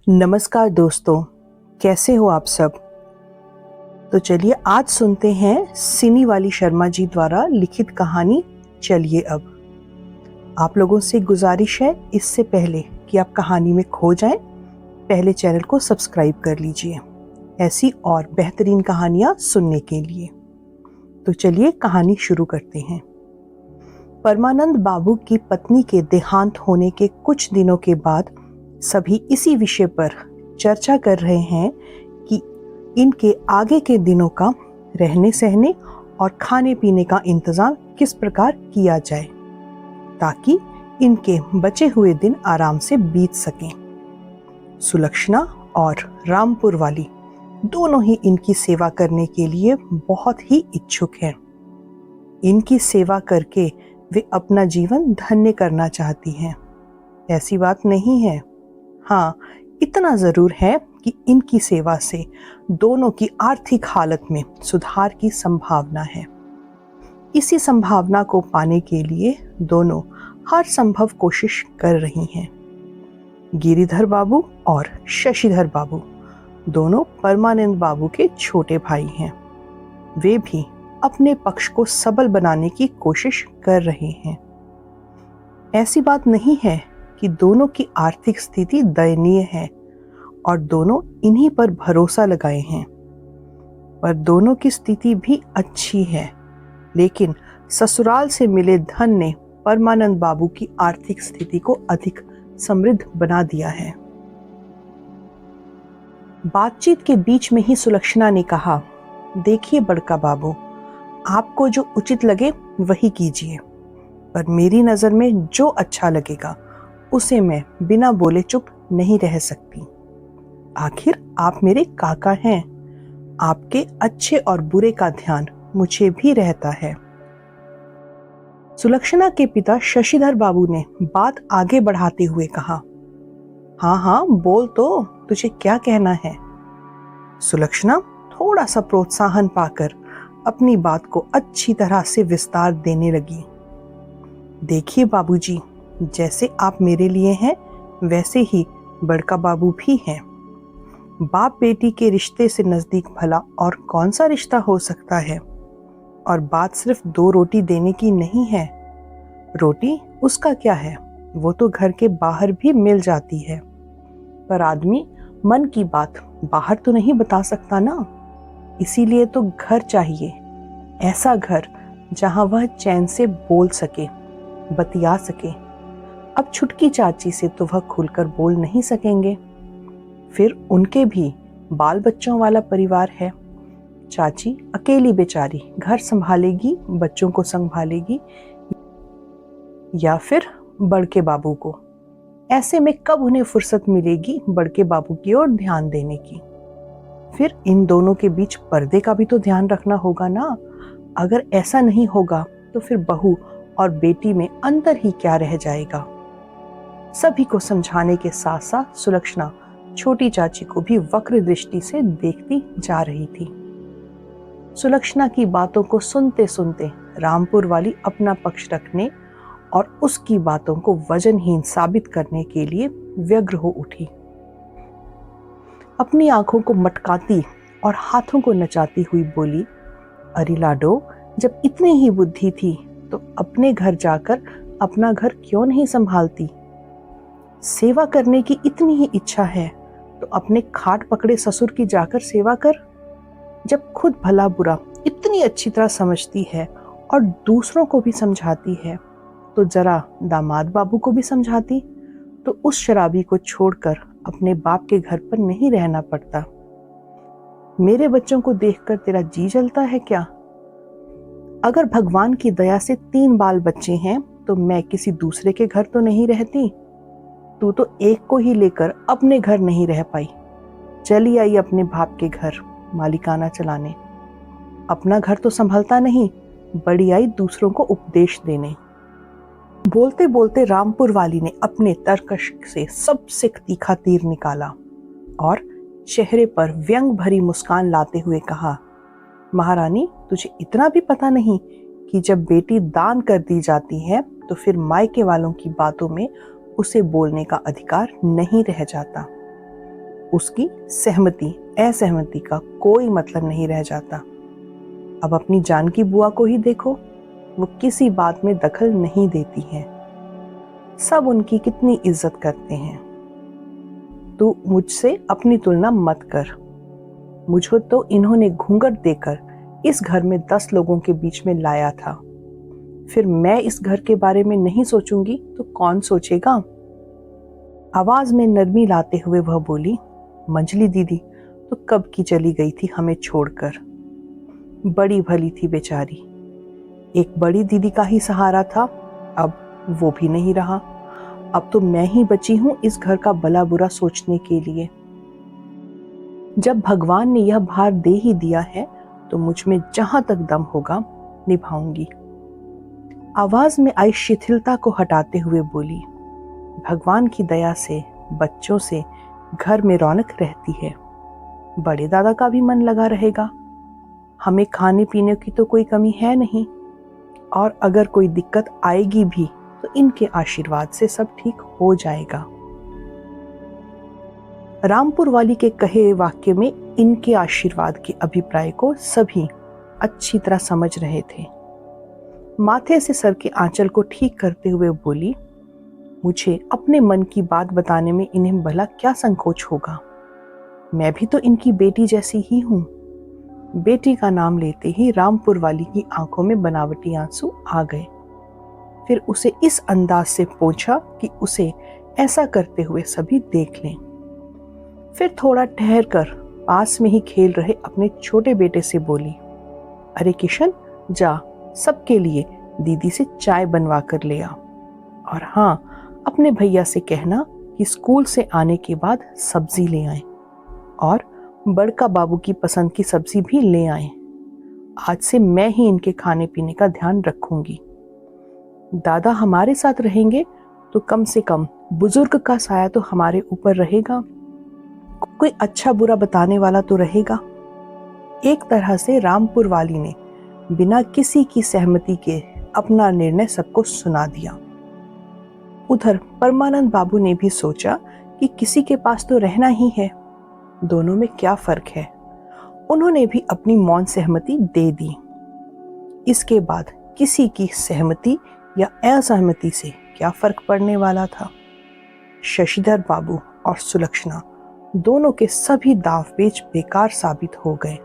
नमस्कार दोस्तों, कैसे हो आप सब। तो चलिए आज सुनते हैं सिनी वाली शर्मा जी द्वारा लिखित कहानी चलिए अब। आप लोगों से गुजारिश है इससे पहले कि आप कहानी में खो जाएं, पहले चैनल को सब्सक्राइब कर लीजिए ऐसी और बेहतरीन कहानियां सुनने के लिए। तो चलिए कहानी शुरू करते हैं। परमानंद बाबू की पत्नी के देहांत होने के कुछ दिनों के बाद सभी इसी विषय पर चर्चा कर रहे हैं कि इनके आगे के दिनों का रहने सहने और खाने पीने का इंतजाम किस प्रकार किया जाए ताकि इनके बचे हुए दिन आराम से बीत सकें। सुलक्षणा और रामपुर वाली दोनों ही इनकी सेवा करने के लिए बहुत ही इच्छुक हैं। इनकी सेवा करके वे अपना जीवन धन्य करना चाहती हैं। ऐसी बात नहीं है। हाँ, इतना जरूर है कि इनकी सेवा से दोनों की आर्थिक हालत में सुधार की संभावना है। इसी संभावना को पाने के लिए दोनों हर संभव कोशिश कर रही हैं। गिरिधर बाबू और शशिधर बाबू दोनों परमानंद बाबू के छोटे भाई हैं। वे भी अपने पक्ष को सबल बनाने की कोशिश कर रहे हैं। ऐसी बात नहीं है कि दोनों की आर्थिक स्थिति दयनीय है और दोनों इन्हीं पर भरोसा लगाए हैं, पर दोनों की स्थिति भी अच्छी है, लेकिन ससुराल से मिले धन ने परमानंद बाबू की आर्थिक स्थिति को अधिक समृद्ध बना दिया है। बातचीत के बीच में ही सुलक्षणा ने कहा, देखिए बड़का बाबू, आपको जो उचित लगे वही कीजिए, पर मेरी नजर में जो अच्छा लगेगा उसे मैं बिना बोले चुप नहीं रह सकती। आखिर आप मेरे काका हैं। आपके अच्छे और बुरे का ध्यान मुझे भी रहता है। सुलक्षणा के पिता शशिधर बाबू ने बात आगे बढ़ाते हुए कहा, हाँ हाँ बोल, तो तुझे क्या कहना है। सुलक्षणा थोड़ा सा प्रोत्साहन पाकर अपनी बात को अच्छी तरह से विस्तार देने लगी। देखिए बाबूजी, जैसे आप मेरे लिए हैं वैसे ही बड़का बाबू भी हैं। बाप बेटी के रिश्ते से नजदीक भला और कौन सा रिश्ता हो सकता है। और बात सिर्फ 2 रोटी देने की नहीं है। रोटी उसका क्या है, वो तो घर के बाहर भी मिल जाती है, पर आदमी मन की बात बाहर तो नहीं बता सकता ना। इसीलिए तो घर चाहिए, ऐसा घर जहां वह चैन से बोल सके, बतिया सके। अब छुटकी चाची से तो वह खुलकर बोल नहीं सकेंगे। फिर उनके भी बाल बच्चों वाला परिवार है। चाची अकेली बेचारी घर संभालेगी, बच्चों को संभालेगी, या फिर बड़के बाबू को। ऐसे में कब उन्हें फुर्सत मिलेगी बड़के बाबू की ओर ध्यान देने की। फिर इन दोनों के बीच पर्दे का भी तो ध्यान रखना होगा ना। अगर ऐसा नहीं होगा तो फिर बहू और बेटी में अंतर ही क्या रह जाएगा। सभी को समझाने के साथ साथ सुलक्षणा छोटी चाची को भी वक्र दृष्टि से देखती जा रही थी। सुलक्षणा की बातों को सुनते सुनते रामपुर वाली अपना पक्ष रखने और उसकी बातों को वजनहीन साबित करने के लिए व्यग्र हो उठी। अपनी आंखों को मटकाती और हाथों को नचाती हुई बोली, अरे लाडो, जब इतनी ही बुद्धि थी तो अपने घर जाकर अपना घर क्यों नहीं संभालती। सेवा करने की इतनी ही इच्छा है तो अपने खाट पकड़े ससुर की जाकर सेवा कर। जब खुद भला बुरा इतनी अच्छी तरह समझती है और दूसरों को भी समझाती है तो जरा दामाद बाबू को भी समझाती, तो उस शराबी को छोड़कर अपने बाप के घर पर नहीं रहना पड़ता। मेरे बच्चों को देखकर तेरा जी जलता है क्या। अगर भगवान की दया से 3 बाल बच्चे हैं तो मैं किसी दूसरे के घर तो नहीं रहती। तू तो एक को ही लेकर अपने घर नहीं रह पाई, चली आई अपने बाप के घर मालिकाना चलाने। अपना घर तो संभलता नहीं, बड़ी आई दूसरों को उपदेश देने। बोलते बोलते रामपुर वाली ने अपने तरकश से सबसे तीखा तीर निकाला और चेहरे पर व्यंग भरी मुस्कान लाते हुए कहा, महारानी, तुझे इतना भी पता नहीं कि जब बेटी दान कर दी जाती है तो फिर मायके वालों की बातों में उसे बोलने का अधिकार नहीं रह जाता। उसकी सहमति असहमति का कोई मतलब नहीं रह जाता। अब अपनी जानकी बुआ को ही देखो, वो किसी बात में दखल नहीं देती हैं। सब उनकी कितनी इज्जत करते हैं। तू मुझसे अपनी तुलना मत कर। मुझको तो इन्होंने घूंघट देकर इस घर में 10 लोगों के बीच में लाया था। फिर मैं इस घर के बारे में नहीं सोचूंगी तो कौन सोचेगा? आवाज में नरमी लाते हुए वह बोली, मंजली दीदी तो कब की चली गई थी हमें छोड़कर। बड़ी भली थी बेचारी। एक बड़ी दीदी का ही सहारा था, अब वो भी नहीं रहा। अब तो मैं ही बची हूं इस घर का भला बुरा सोचने के लिए। जब भगवान ने यह भार दे ही दिया है तो मुझ में जहां तक दम होगा निभाऊंगी। आवाज में आई शिथिलता को हटाते हुए बोली, भगवान की दया से बच्चों से घर में रौनक रहती है। बड़े दादा का भी मन लगा रहेगा। हमें खाने पीने की तो कोई कमी है नहीं, और अगर कोई दिक्कत आएगी भी तो इनके आशीर्वाद से सब ठीक हो जाएगा। रामपुर वाली के कहे वाक्य में इनके आशीर्वाद के अभिप्राय को सभी अच्छी तरह समझ रहे थे। माथे से सर के आंचल को ठीक करते हुए बोली, मुझे अपने मन की बात बताने में इन्हें भला क्या संकोच होगा। मैं भी तो इनकी बेटी जैसी ही हूं। बेटी का नाम लेते ही रामपुर वाली की आंखों में बनावटी आंसू आ गए। फिर उसे इस अंदाज से पूछा कि उसे ऐसा करते हुए सभी देख लें। फिर थोड़ा ठहर कर पास में ही खेल रहे अपने छोटे बेटे से बोली, अरे किशन, जा सबके लिए दीदी से चाय बनवा कर ले आ। और हाँ, अपने भैया से कहना कि स्कूल से आने के बाद सब्जी ले आए, और बड़का बाबू की पसंद की सब्जी भी ले आए। आज से मैं ही इनके खाने पीने का ध्यान रखूंगी। दादा हमारे साथ रहेंगे तो कम से कम बुजुर्ग का साया तो हमारे ऊपर रहेगा। कोई अच्छा बुरा बताने वाला तो रहेगा। एक तरह से रामपुर वाली ने बिना किसी की सहमति के अपना निर्णय सबको सुना दिया। उधर परमानंद बाबू ने भी सोचा कि किसी के पास तो रहना ही है, दोनों में क्या फर्क है। उन्होंने भी अपनी मौन सहमति दे दी। इसके बाद किसी की सहमति या असहमति से क्या फर्क पड़ने वाला था। शशिधर बाबू और सुलक्षणा दोनों के सभी दावपेच बेकार साबित हो गए।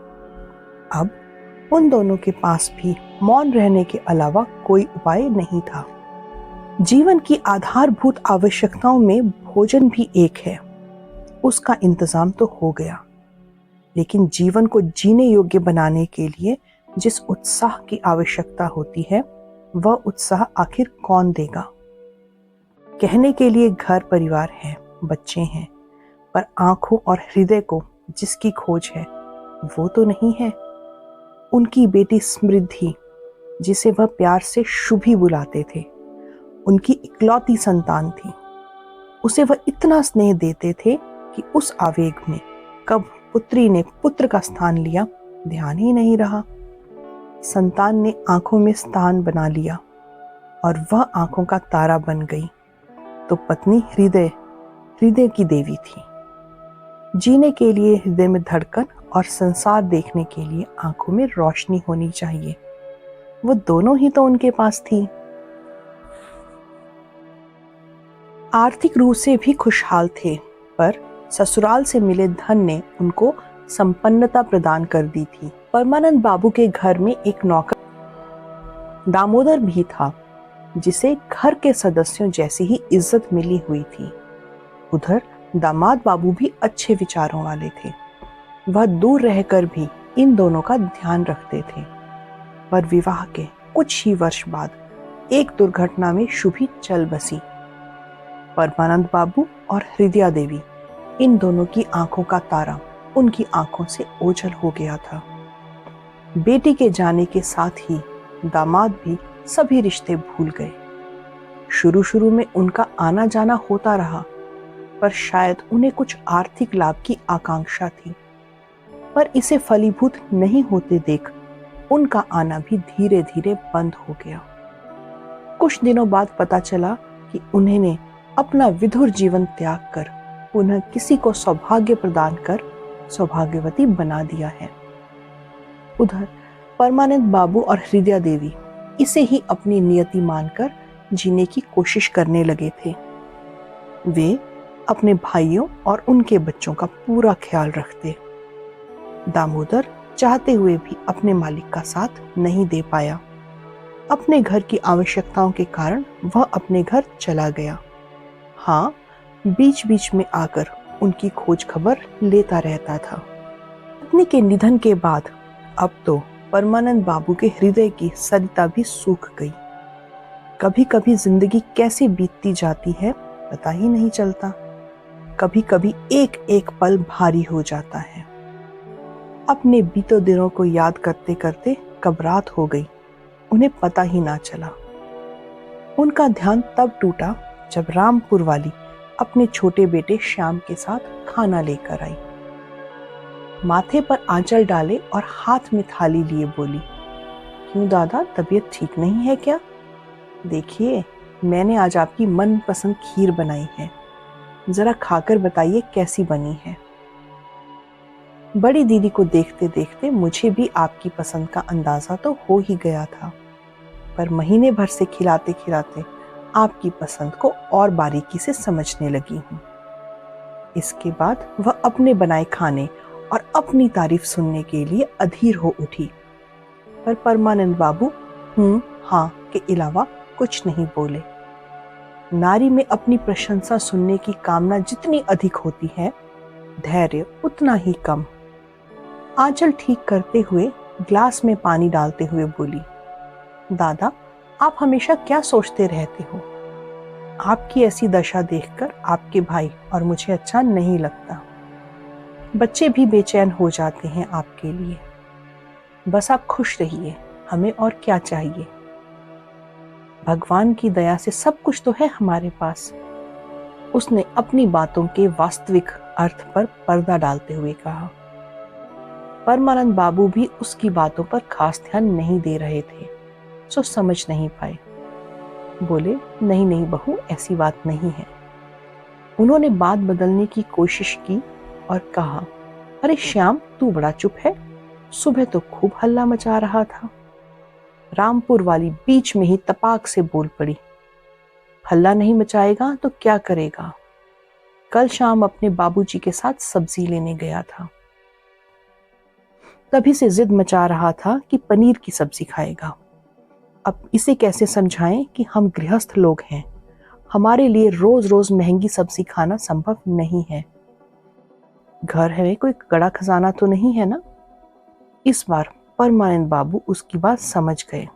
अब उन दोनों के पास भी मौन रहने के अलावा कोई उपाय नहीं था। जीवन की आधारभूत आवश्यकताओं में भोजन भी एक है, उसका इंतजाम तो हो गया, लेकिन जीवन को जीने योग्य बनाने के लिए जिस उत्साह की आवश्यकता होती है वह उत्साह आखिर कौन देगा। कहने के लिए घर परिवार है, बच्चे हैं, पर आंखों और हृदय को जिसकी खोज है वो तो नहीं है। उनकी बेटी समृद्धि, जिसे वह प्यार से शुभी बुलाते थे, उनकी इकलौती संतान थी। उसे वह इतना स्नेह देते थे कि उस आवेग में कब पुत्री ने पुत्र का स्थान लिया ध्यान ही नहीं रहा। संतान ने आंखों में स्थान बना लिया और वह आंखों का तारा बन गई, तो पत्नी हृदय की देवी थी। जीने के लिए हृदय में धड़कन और संसार देखने के लिए आंखों में रोशनी होनी चाहिए। वो दोनों ही तो उनके पास थी। आर्थिक रूप से भी खुशहाल थे, पर ससुराल से मिले धन ने उनको संपन्नता प्रदान कर दी थी। परमानंद बाबू के घर में एक नौकर दामोदर भी था, जिसे घर के सदस्यों जैसी ही इज्जत मिली हुई थी। उधर दामाद बाबू भी अच्छे विचारों वाले थे। वह दूर रहकर भी इन दोनों का ध्यान रखते थे। पर विवाह के कुछ ही वर्ष बाद एक दुर्घटना में शुभी चल बसी। परमानंद बाबू और हृदया देवी, इन दोनों की आंखों का तारा उनकी आंखों से ओझल हो गया था। बेटी के जाने के साथ ही दामाद भी सभी रिश्ते भूल गए। शुरू में उनका आना जाना होता रहा, पर शायद उन्हें कुछ आर्थिक लाभ की आकांक्षा थी। पर इसे फलीभूत नहीं होते देख उनका आना भी धीरे धीरे बंद हो गया। कुछ दिनों बाद पता चला कि उन्होंने अपना विधुर जीवन त्याग कर पुनः किसी को सौभाग्य प्रदान कर सौभाग्यवती बना दिया है। उधर परमानंद बाबू और हृदया देवी इसे ही अपनी नियति मानकर जीने की कोशिश करने लगे थे। वे अपने भाइयों और उनके बच्चों का पूरा ख्याल रखते। दामोदर चाहते हुए भी अपने मालिक का साथ नहीं दे पाया। अपने घर की आवश्यकताओं के कारण वह अपने घर चला गया। हाँ, बीच बीच में आकर उनकी खोज खबर लेता रहता था। पत्नी के निधन के बाद अब तो परमानंद बाबू के हृदय की सरिता भी सूख गई। कभी कभी जिंदगी कैसे बीतती जाती है पता ही नहीं चलता। कभी कभी एक एक पल भारी हो जाता है। अपने बीते दिनों को याद करते करते कब रात हो गई उन्हें पता ही ना चला। उनका ध्यान तब टूटा जब रामपुर वाली अपने छोटे बेटे श्याम के साथ खाना लेकर आई। माथे पर आंचल डाले और हाथ में थाली लिए बोली, क्यों दादा, तबीयत ठीक नहीं है क्या? देखिए, मैंने आज आपकी मनपसंद खीर बनाई है, जरा खाकर बताइए कैसी बनी है। बड़ी दीदी को देखते देखते मुझे भी आपकी पसंद का अंदाजा तो हो ही गया था, पर महीने भर से खिलाते खिलाते आपकी पसंद को और बारीकी से समझने लगी हूँ। इसके बाद वह अपने बनाए खाने और अपनी तारीफ सुनने के लिए अधीर हो उठी, पर परमानंद बाबू हाँ के अलावा कुछ नहीं बोले। नारी में अपनी प्रशंसा सुनने की कामना जितनी अधिक होती है, धैर्य उतना ही कम। आंचल ठीक करते हुए ग्लास में पानी डालते हुए बोली, दादा, आप हमेशा क्या सोचते रहते हो? आपकी ऐसी दशा देखकर आपके भाई और मुझे अच्छा नहीं लगता। बच्चे भी बेचैन हो जाते हैं आपके लिए। बस आप खुश रहिए, हमें और क्या चाहिए? भगवान की दया से सब कुछ तो है हमारे पास। उसने अपनी बातों के वास्तविक अर्थ पर पर्दा डालते हुए कहा। परमानंद बाबू भी उसकी बातों पर खास ध्यान नहीं दे रहे थे, सो समझ नहीं पाए। बोले, नहीं नहीं बहू, ऐसी बात नहीं है। उन्होंने बात बदलने की कोशिश की और कहा, अरे श्याम, तू बड़ा चुप है, सुबह तो खूब हल्ला मचा रहा था। रामपुर वाली बीच में ही तपाक से बोल पड़ी, हल्ला नहीं मचाएगा तो क्या करेगा? कल शाम अपने बाबूजी के साथ सब्जी लेने गया था, तभी से जिद मचा रहा था कि पनीर की सब्जी खाएगा। अब इसे कैसे समझाएं कि हम गृहस्थ लोग हैं, हमारे लिए रोज रोज महंगी सब्जी खाना संभव नहीं है। घर है, कोई कड़ा खजाना तो नहीं है ना? इस बार परमानंद बाबू उसकी बात समझ गए।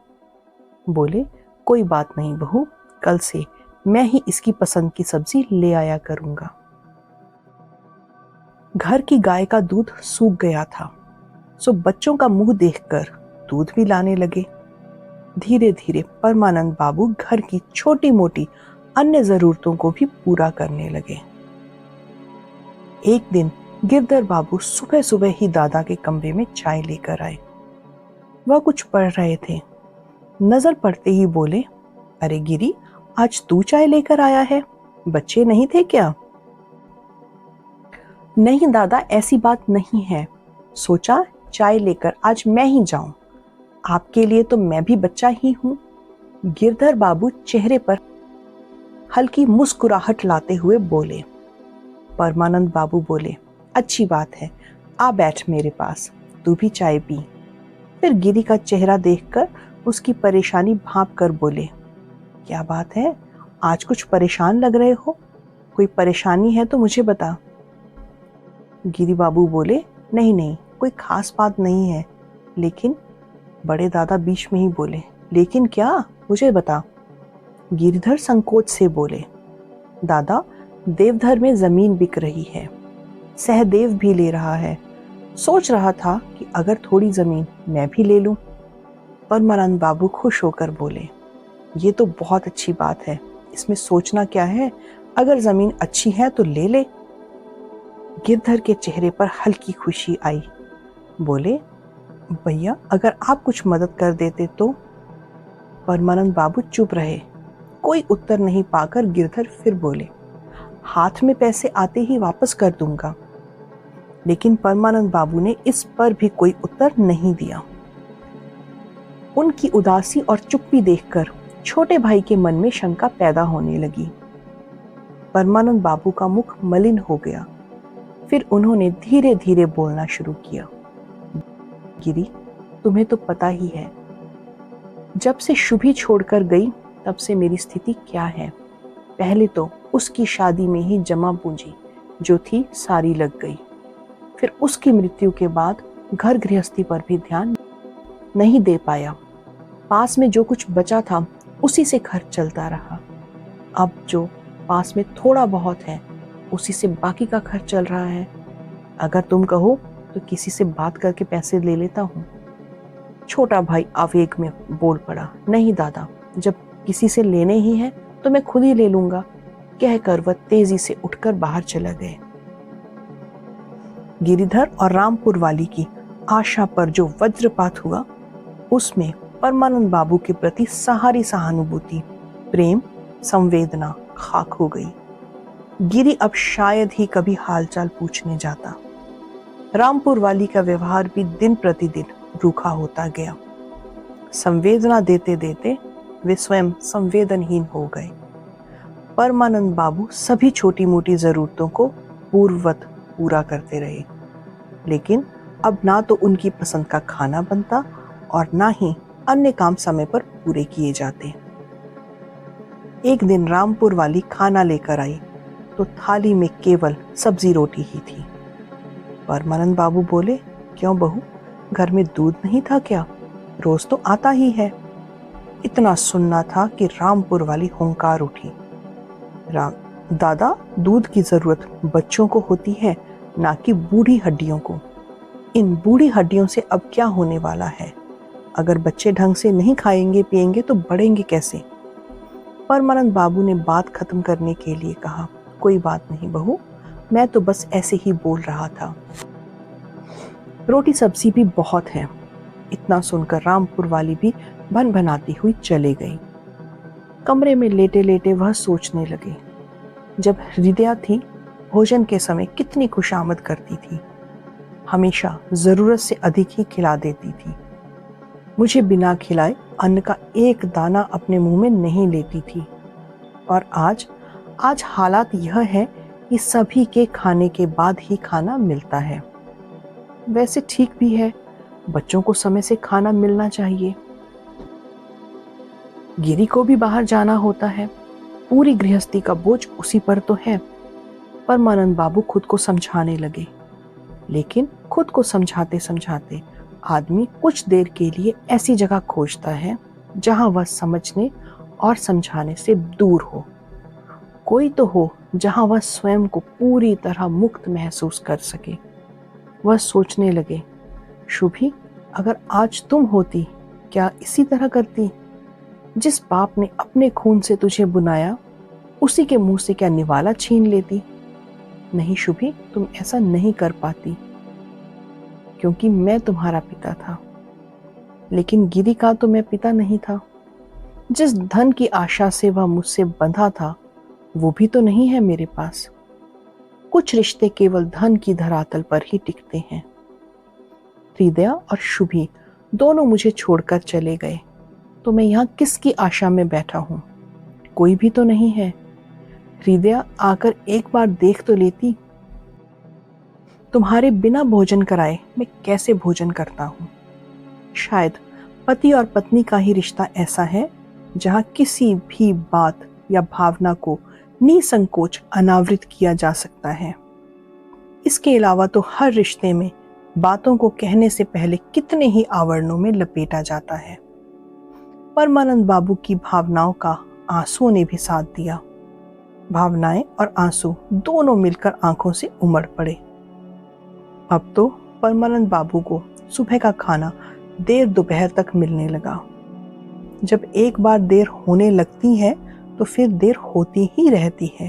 बोले, कोई बात नहीं बहू, कल से मैं ही इसकी पसंद की सब्जी ले आया करूंगा। घर की गाय का दूध सूख गया था, सो बच्चों का मुंह देखकर दूध भी लाने लगे। धीरे धीरे परमानंद बाबू घर की छोटी मोटी अन्य जरूरतों को भी पूरा करने लगे। एक दिन गिरधर बाबू सुबह सुबह ही दादा के कमरे में चाय लेकर आए। वह कुछ पढ़ रहे थे। नजर पड़ते ही बोले, अरे गिरी, आज तू चाय लेकर आया है, बच्चे नहीं थे क्या? नहीं दादा, ऐसी बात नहीं है, सोचा चाय लेकर आज मैं ही जाऊं, आपके लिए तो मैं भी बच्चा ही हूं। गिरधर बाबू चेहरे पर हल्की मुस्कुराहट लाते हुए बोले। परमानंद बाबू बोले, अच्छी बात है, आ बैठ मेरे पास, तू भी चाय पी। फिर गिरी का चेहरा देखकर उसकी परेशानी भांप कर बोले, क्या बात है, आज कुछ परेशान लग रहे हो? कोई परेशानी है तो मुझे बता। गिरी बाबू बोले, नहीं नहीं, कोई खास बात नहीं है, लेकिन बड़े दादा बीच में ही बोले, लेकिन क्या, मुझे बता। गिरधर संकोच से बोले, दादा, देवधर में जमीन बिक रही है, सहदेव भी ले रहा है, सोच रहा था कि अगर थोड़ी जमीन मैं भी ले लूं। परमानंद बाबू खुश होकर बोले, ये तो बहुत अच्छी बात है, इसमें सोचना क्या है, अगर जमीन अच्छी है तो ले ले। गिरधर के चेहरे पर हल्की खुशी आई। बोले, भैया, अगर आप कुछ मदद कर देते तो। परमानंद बाबू चुप रहे। कोई उत्तर नहीं पाकर गिरधर फिर बोले, हाथ में पैसे आते ही वापस कर दूंगा। लेकिन परमानंद बाबू ने इस पर भी कोई उत्तर नहीं दिया। उनकी उदासी और चुप्पी देखकर छोटे भाई के मन में शंका पैदा होने लगी। परमानंद बाबू का मुख मलिन हो गया। फिर उन्होंने धीरे धीरे बोलना शुरू किया। गिरी, तुम्हें तो पता ही है, जब से शुभी छोड़कर गई तब से मेरी स्थिति क्या है। पहले तो उसकी शादी में ही जमा पूंजी जो थी सारी लग गई। फिर उसकी मृत्यु के बाद घर गृहस्थी पर भी ध्यान नहीं दे पाया। पास में जो कुछ बचा था उसी से खर्च चलता रहा। अब जो पास में थोड़ा बहुत है उसी से बाकी का खर्च चल रहा है। अगर तुम कहो तो किसी से बात करके पैसे ले लेता हूँ। छोटा भाई आवेग में बोल पड़ा, नहीं दादा, जब किसी से लेने ही है तो मैं खुद ही ले लूंगा, कहकर वह तेजी से उठकर बाहर चला गए। गिरिधर और रामपुर वाली की आशा पर जो वज्रपात हुआ उसमें परमानंद बाबू के प्रति सारी सहानुभूति, प्रेम, संवेदना खाक हो गई। गिरी अब शायद ही कभी हालचाल पूछने जाता। रामपुर वाली का व्यवहार भी दिन प्रतिदिन रूखा होता गया। संवेदना देते देते वे स्वयं संवेदनहीन हो गए। परमानंद बाबू सभी छोटी मोटी जरूरतों को पूर्ववत पूरा करते रहे, लेकिन अब ना तो उनकी पसंद का खाना बनता और ना ही अन्य काम समय पर पूरे किए जाते। एक दिन रामपुर वाली खाना लेकर आई तो थाली में केवल सब्जी रोटी ही थी। परमानंद बाबू बोले, क्यों बहू, घर में दूध नहीं था क्या? रोज तो आता ही है। इतना सुनना था कि रामपुर वाली हुंकार उठी। दादा, दूध की जरूरत बच्चों को होती है, ना कि बूढ़ी हड्डियों को। इन बूढ़ी हड्डियों से अब क्या होने वाला है? अगर बच्चे ढंग से नहीं खाएंगे पिएंगे तो बढ़ेंगे कैसे? परमानंद बाबू ने बात खत्म करने के लिए कहा, कोई बात नहीं बहू, मैं तो बस ऐसे ही बोल रहा था। रोटी सब्जी भी बहुत है। इतना सुनकर रामपुर वाली भी भन भनाती हुई चली गई। कमरे में लेटे लेटे वह सोचने लगे, जब हृदया थी भोजन के समय कितनी खुशामद करती थी, हमेशा जरूरत से अधिक ही खिला देती थी। मुझे बिना खिलाए अन्न का एक दाना अपने मुंह में नहीं लेती थी। और आज हालात यह है कि सभी के खाने के बाद ही खाना मिलता है। वैसे ठीक भी है, बच्चों को समय से खाना मिलना चाहिए। गिरी को भी बाहर जाना होता है, पूरी गृहस्थी का बोझ उसी पर तो है। परमानंद बाबू खुद को समझाने लगे, लेकिन खुद को समझाते समझाते आदमी कुछ देर के लिए ऐसी जगह खोजता है जहां वह समझने और समझाने से दूर हो। कोई तो हो जहां वह स्वयं को पूरी तरह मुक्त महसूस कर सके। वह सोचने लगे, शुभी, अगर आज तुम होती क्या इसी तरह करती? जिस बाप ने अपने खून से तुझे बुनाया उसी के मुंह से क्या निवाला छीन लेती? नहीं शुभी, तुम ऐसा नहीं कर पाती, क्योंकि मैं तुम्हारा पिता था। लेकिन गिरी का तो मैं पिता नहीं था। जिस धन की आशा से वह मुझसे बंधा था वो भी तो नहीं है मेरे पास। कुछ रिश्ते केवल धन की धरातल पर ही टिकते हैं। हृदया और शुभी दोनों मुझे छोड़कर चले गए तो मैं यहाँ किसकी आशा में बैठा हूँ? कोई भी तो नहीं है। हृदया आकर एक बार देख तो लेती। तुम्हारे बिना भोजन कराए मैं कैसे भोजन करता हूँ? शायद पति और पत्नी का ही रिश्ता ऐसा है जहाँ किसी भी बात या भावना को निसंकोच अनावृत किया जा सकता है। इसके अलावा तो हर रिश्ते में बातों को कहने से पहले कितने ही आवरणों में लपेटा जाता है। परमानंद बाबू की भावनाओं का आंसुओं ने भी साथ दिया। भावनाएं और आंसू दोनों मिलकर आंखों से उमड़ पड़े। अब तो परमानंद बाबू को सुबह का खाना देर दोपहर तक मिलने लगा। जब एक बार देर होने लगती है तो फिर देर होती ही रहती है।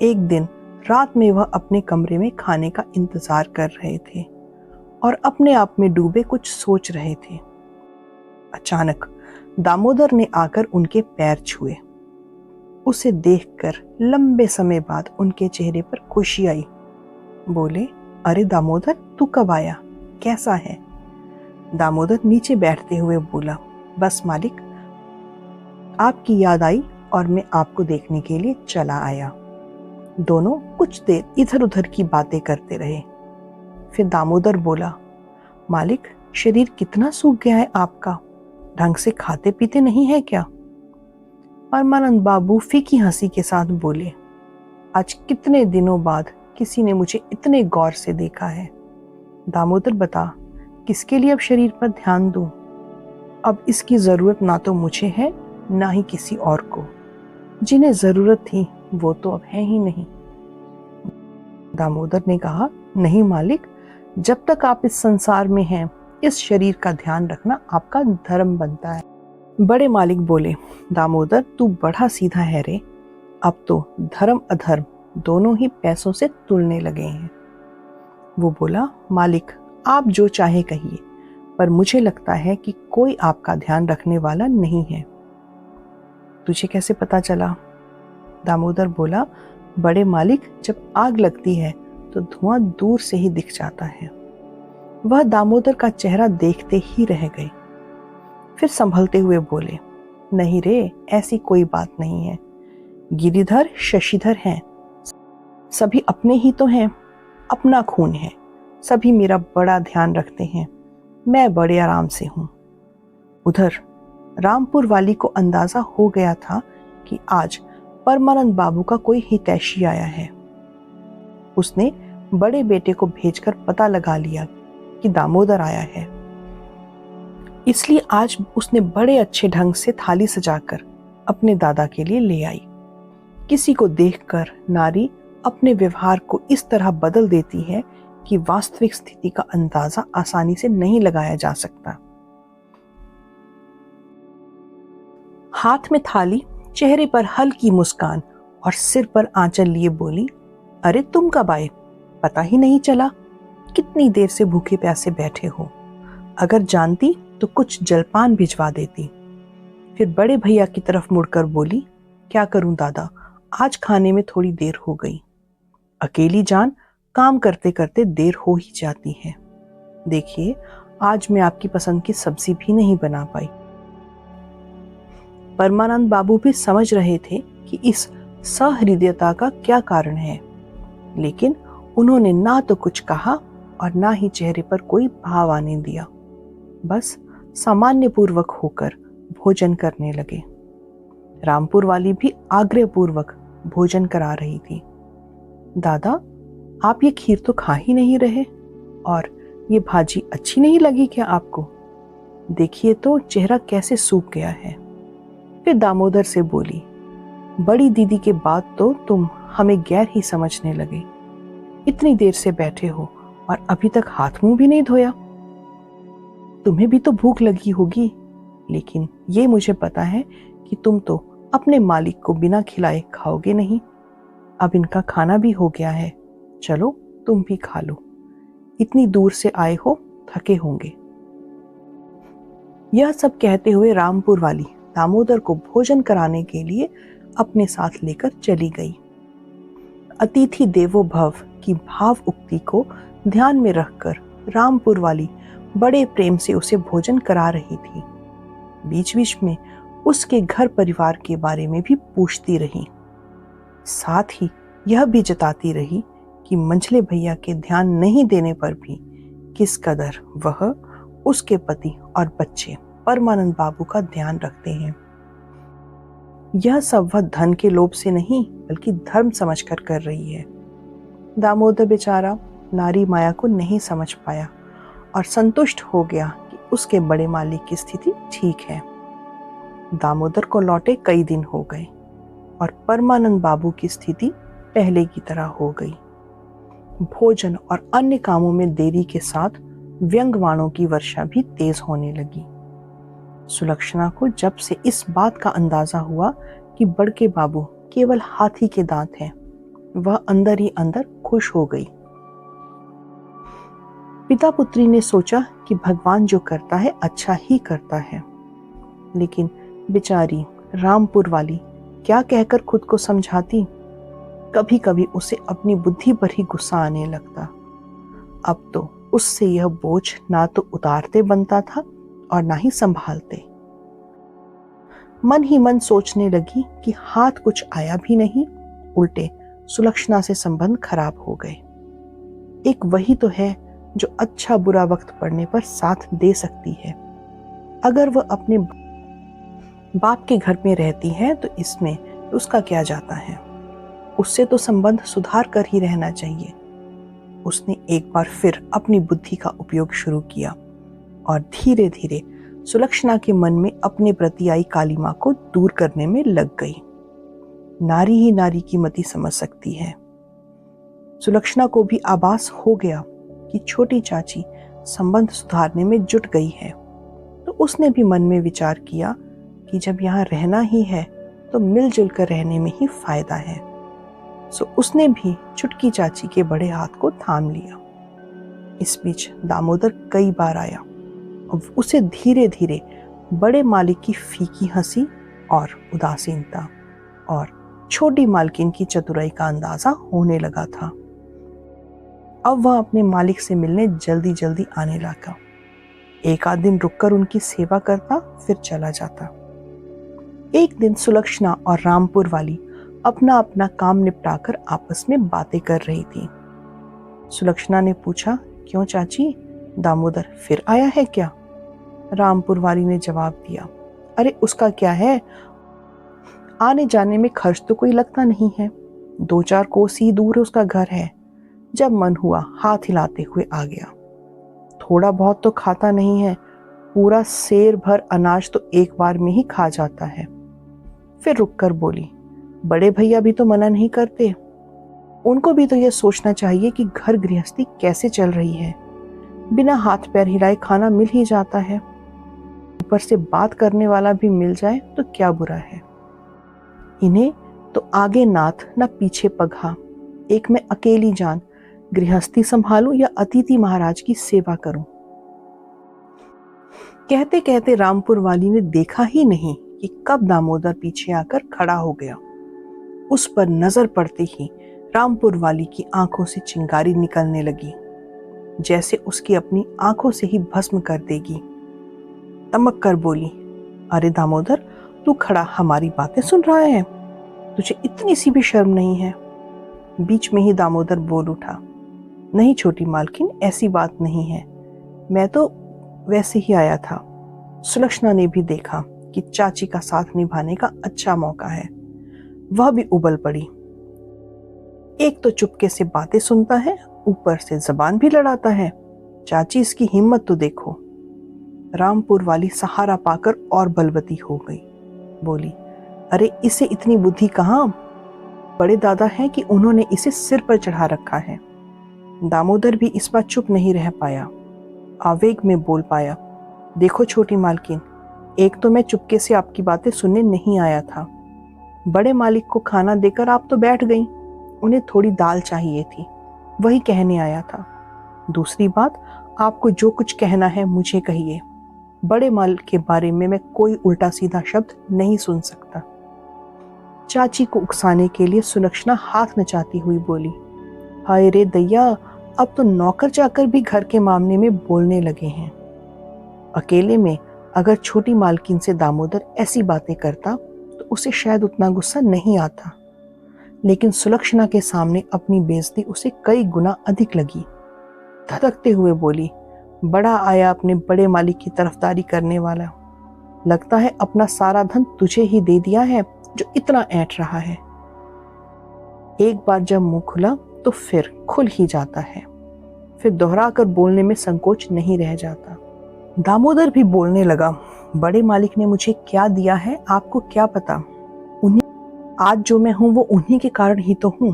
एक दिन रात में वह अपने कमरे में खाने का इंतजार कर रहे थे और अपने आप में डूबे कुछ सोच रहे थे। अचानक दामोदर ने आकर उनके पैर छुए। उसे देखकर लंबे समय बाद उनके चेहरे पर खुशी आई। बोले, अरे दामोदर, तू कब आया? कैसा है? दामोदर नीचे बैठते हुए बोला, बस मालिक, आपकी याद आई और मैं आपको देखने के लिए चला आया। दोनों कुछ देर इधर उधर की बातें करते रहे। फिर दामोदर बोला, मालिक, शरीर कितना सूख गया है आपका, ढंग से खाते पीते नहीं है क्या? परमानंद बाबू फीकी हंसी के साथ बोले, आज कितने दिनों बाद किसी ने मुझे इतने गौर से देखा है। दामोदर, बता, किसके लिए अब शरीर पर ध्यान दूं? अब इसकी जरूरत ना तो मुझे है ना ही किसी और को। जिन्हें जरूरत थी वो तो अब है ही नहीं। दामोदर ने कहा, नहीं मालिक, जब तक आप इस संसार में हैं, इस शरीर का ध्यान रखना आपका धर्म बनता है। बड़े मालिक बोले, दामोदर, तू बड़ा सीधा है रे। अब तो धर्म अधर्म दोनों ही पैसों से तुलने लगे हैं। वो बोला, मालिक, आप जो चाहे कहिए, पर मुझे लगता है कि कोई आपका ध्यान रखने वाला नहीं है। तुझे कैसे पता चला? दामोदर बोला, बड़े मालिक, जब आग लगती है तो धुआं दूर से ही दिख जाता है। वह दामोदर का चेहरा देखते ही रह गए। फिर संभलते हुए बोले, नहीं रे, ऐसी कोई बात नहीं है। गिरिधर शशिधर हैं, सभी अपने ही तो हैं, अपना खून है, सभी मेरा बड़ा ध्यान रखते हैं, मैं बड़े आराम से हूं। उधर रामपुर वाली को अंदाजा हो गया था कि आज परमानंद बाबू का कोई हितैषी आया है। उसने बड़े बेटे को भेजकर पता लगा लिया कि दामोदर आया है। इसलिए आज उसने बड़े अच्छे ढंग से थाली सजाकर अपने दादा के लिए ले आई। किसी को देखकर नारी अपने व्यवहार को इस तरह बदल देती है कि वास्तविक स्थिति का अंदाजा आसानी से नहीं लगाया जा सकता। हाथ में थाली, चेहरे पर हल्की मुस्कान और सिर पर आंचल लिए बोली, अरे तुम कब आए? पता ही नहीं चला। कितनी देर से भूखे प्यासे बैठे हो। अगर जानती तो कुछ जलपान भिजवा देती। फिर बड़े भैया की तरफ मुड़कर बोली, क्या करूं दादा, आज खाने में थोड़ी देर हो गई। अकेली जान काम करते करते देर हो ही जाती है। देखिए, आज मैं आपकी पसंद की सब्जी भी नहीं बना पाई। परमानंद बाबू भी समझ रहे थे कि इस सहृदयता का क्या कारण है, लेकिन उन्होंने ना तो कुछ कहा और ना ही चेहरे पर कोई भाव आने दिया। बस सामान्य पूर्वक होकर भोजन करने लगे। रामपुर वाली भी आग्रह पूर्वक भोजन करा रही थी। दादा, आप ये खीर तो खा ही नहीं रहे, और ये भाजी अच्छी नहीं लगी क्या आपको? देखिए तो चेहरा कैसे सूख गया है। फिर दामोदर से बोली, बड़ी दीदी के बाद तो तुम हमें गैर ही समझने लगे। इतनी देर से बैठे हो और अभी तक हाथ मुंह भी नहीं धोया। तुम्हें भी तो भूख लगी होगी, लेकिन ये मुझे पता है कि तुम तो अपने मालिक को बिना खिलाए खाओगे नहीं। अब इनका खाना भी हो गया है, चलो तुम भी खा लो। इतनी दूर से आए हो, थके होंगे। यह सब कहते हुए रामपुर वाली दामोदर को भोजन कराने के लिए अपने साथ लेकर चली गई। अतिथि देवो भव की भाव उक्ति को ध्यान में रखकर रामपुर वाली बड़े प्रेम से उसे भोजन करा रही थी। बीच बीच में उसके घर परिवार के बारे में भी पूछती रही। साथ ही यह भी जताती रही कि मंझले भैया के ध्यान नहीं देने पर भी किस कदर वह, उसके पति और बच्चे परमानंद बाबू का ध्यान रखते हैं। यह सब वह धन के लोभ से नहीं बल्कि धर्म समझकर कर रही है। दामोदर बेचारा नारी माया को नहीं समझ पाया और संतुष्ट हो गया कि उसके बड़े मालिक की स्थिति ठीक है। दामोदर को लौटे कई दिन हो गए और परमानंद बाबू की स्थिति पहले की तरह हो गई। भोजन और अन्य कामों में देरी के साथ व्यंग्यवाणों की वर्षा भी तेज होने लगी। सुलक्षणा को जब से इस बात का अंदाजा हुआ कि बड़के बाबू केवल हाथी के दांत हैं, वह अंदर ही अंदर खुश हो गई। पिता पुत्री ने सोचा कि भगवान जो करता है अच्छा ही करता है, लेकिन बेचारी रामपुर वाली क्या कहकर खुद को समझाती। कभी कभी उसे अपनी बुद्धि पर ही गुस्सा आने लगता। अब तो उससे यह बोझ ना तो उतारते बनता था और ना ही संभालते। मन ही मन सोचने लगी कि हाथ कुछ आया भी नहीं, उल्टे सुलक्षणा से संबंध खराब हो गए। एक वही तो है जो अच्छा बुरा वक्त पड़ने पर साथ दे सकती है। अगर वह अपने बाप के घर में रहती है तो इसमें उसका क्या जाता है। उससे तो संबंध सुधार कर ही रहना चाहिए। उसने एक बार फिर अपनी बुद्धि का उपयोग शुरू किया और धीरे धीरे सुलक्षणा के मन में अपने प्रति आई कालिमा को दूर करने में लग गई। नारी ही नारी की मति समझ सकती है। सुलक्षणा को भी आभास हो गया कि छोटी चाची संबंध सुधारने में जुट गई है, तो उसने भी मन में विचार किया कि जब यहाँ रहना ही है तो मिलजुल कर रहने में ही फायदा है। सो उसने भी चुटकी चाची के बड़े हाथ को थाम लिया। इस बीच दामोदर कई बार आया और उसे धीरे धीरे बड़े मालिक की फीकी हंसी और उदासीनता और छोटी मालकिन की चतुराई का अंदाजा होने लगा था। अब वह अपने मालिक से मिलने जल्दी जल्दी आने लगा। एक आध दिन रुककर उनकी सेवा करता, फिर चला जाता। एक दिन सुलक्षणा और रामपुर वाली अपना अपना काम निपटाकर आपस में बातें कर रही थी। सुलक्षणा ने पूछा, क्यों चाची, दामोदर फिर आया है क्या? रामपुर वाली ने जवाब दिया, अरे उसका क्या है, आने जाने में खर्च तो कोई लगता नहीं है। 2-4 कोस ही दूर उसका घर है। जब मन हुआ हाथ हिलाते हुए आ गया। थोड़ा बहुत तो खाता नहीं है, पूरा सेर भर अनाज तो एक बार में ही खा जाता है। फिर रुककर बोली, बड़े भैया भी तो मना नहीं करते। उनको भी तो यह सोचना चाहिए कि घर गृहस्थी कैसे चल रही है। बिना हाथ पैर हिलाए खाना मिल ही जाता है, ऊपर से बात करने वाला भी मिल जाए तो क्या बुरा है। इन्हें तो आगे नाथ न पीछे पगहा, एक मैं अकेली जान गृहस्थी संभालूं या अतिथि महाराज की सेवा करूं। कहते कहते रामपुर वाली ने देखा ही नहीं कि कब दामोदर पीछे आकर खड़ा हो गया। उस पर नजर पड़ते ही रामपुर वाली की आंखों से चिंगारी निकलने लगी, जैसे उसकी अपनी आंखों से ही भस्म कर देगी। तमक कर बोली, अरे दामोदर, तू खड़ा हमारी बातें सुन रहा है? तुझे इतनी सी भी शर्म नहीं है? बीच में ही दामोदर बोल उठा, नहीं छोटी मालकिन, ऐसी बात नहीं है, मैं तो वैसे ही आया था। सुलक्षणा ने भी देखा कि चाची का साथ निभाने का अच्छा मौका है। वह भी उबल पड़ी। एक तो चुपके से बातें सुनता है, ऊपर से जबान भी लड़ाता है। चाची, इसकी हिम्मत तो देखो। रामपुर वाली सहारा पाकर और बलवती हो गई। बोली, अरे इसे इतनी बुद्धि कहाँ? बड़े दादा हैं कि उन्होंने इसे सिर पर चढ़ा रखा है। दामोदर भी इस बार चुप नहीं रह पाया, आवेग में बोल पाया, देखो छोटी मालकिन, एक तो मैं चुपके से आपकी बातें सुनने नहीं आया था। बड़े मालिक को खाना देकर आप तो बैठ गई, उन्हें थोड़ी दाल चाहिए थी, वही कहने आया था। दूसरी बात, आपको जो कुछ कहना है मुझे कहिए। बड़े माल के बारे में मैं कोई उल्टा सीधा शब्द नहीं सुन सकता। चाची को उकसाने के लिए सुलक्षणा हाथ नचाती हुई बोली, हाय रे दैया, अब तो नौकर चाकर भी घर के मामले में बोलने लगे हैं। अकेले में अगर छोटी मालकिन से दामोदर ऐसी बातें करता तो उसे शायद उतना गुस्सा नहीं आता, लेकिन सुलक्षणा के सामने अपनी बेइज्जती उसे कई गुना अधिक लगी। धधकते हुए बोली, बड़ा आया अपने बड़े मालिक की तरफदारी करने वाला। लगता है अपना सारा धन तुझे ही दे दिया है जो इतना ऐंठ रहा है। एक बार जब मुंह खुला तो फिर खुल ही जाता है, फिर दोहरा कर बोलने में संकोच नहीं रह जाता। दामोदर भी बोलने लगा, बड़े मालिक ने मुझे क्या दिया है आपको क्या पता। उन्हीं आज जो मैं हूं वो उन्हीं के कारण ही तो हूं।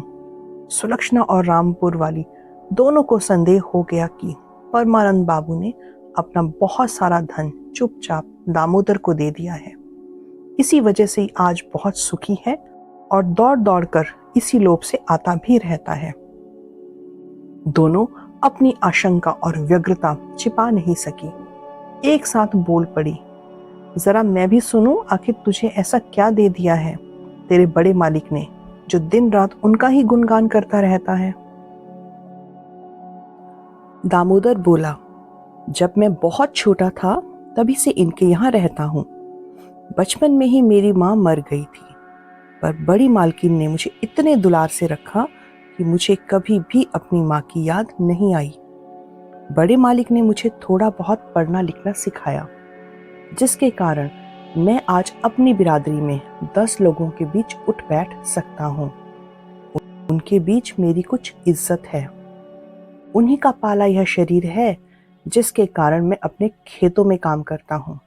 सुलक्षणा और रामपुर वाली दोनों को संदेह हो गया कि परमानंद बाबू ने अपना बहुत सारा धन चुपचाप दामोदर को दे दिया है। इसी वजह से आज बहुत सुखी है और दौड़ दौड़ कर इसी लोभ से आता भी रहता है। दोनों अपनी आशंका और व्यग्रता छिपा नहीं सकी, एक साथ बोल पड़ी, जरा मैं भी सुनूं, आखिर तुझे ऐसा क्या दे दिया है? तेरे बड़े मालिक ने, जो दिन रात उनका ही गुणगान करता रहता है। दामोदर बोला, जब मैं बहुत छोटा था तभी से इनके यहाँ रहता हूँ। बचपन में ही मेरी माँ मर गई थी, पर बड़ी मालकिन ने मुझे इतने दुलार से रखा कि मुझे कभी भी अपनी माँ की याद नहीं आई। बड़े मालिक ने मुझे थोड़ा बहुत पढ़ना लिखना सिखाया, जिसके कारण मैं आज अपनी बिरादरी में 10 लोगों के बीच उठ बैठ सकता हूँ। उनके बीच मेरी कुछ इज्जत है। उन्हीं का पाला यह शरीर है जिसके कारण मैं अपने खेतों में काम करता हूँ